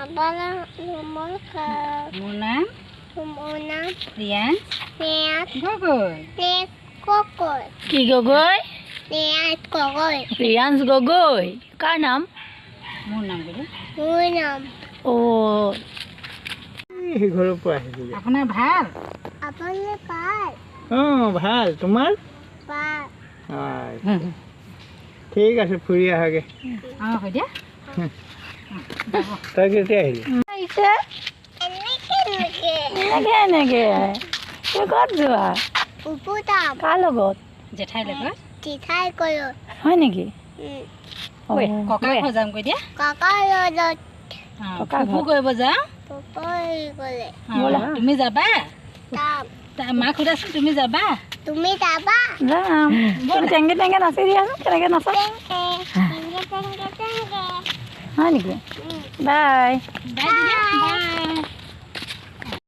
Abala Lumolka. Muna, Muna. Rian, Niat. Gogoi. Niat Kokoi. কি Gogoi Niat Kokoi. ৰিয়াঞ্চ Gogoi কাৰ নাম মোৰ নাম বোলো। Munam. অ' ঘৰৰ পৰা আহিলোঁ আপোনাৰ ভাল? Abala Pai. অঁ ভাল তোমাৰ Pai. হয় ঠিক আছে ফুৰি আহাগে অঁ হ'ব দিয়া। তই কেতিয়া আহিলি আহিছে Enike. এনেকে এনেকে তুমি ক'ত যোৱা Uputam. কাৰ লগত জেঠাইৰ লগত Titai Kolo. হয় নেকি ঐ অ' ককাক সজাম কৈ দিয়া। Kaka Lodot. ককা ফুফু ঘৰত। কৰিব যাওঁ। Popoi Gole. ব'লা। তুমি যাবা? Tam. মাক সোধাচোন তুমি যাবা? Tumi Taba. যাম তুমি টেংকে টেংকে নাচি দিয়াচোন কেনেকৈ নাচা Tenge. হয় নেকি বাই বাই দিয়া। বাই।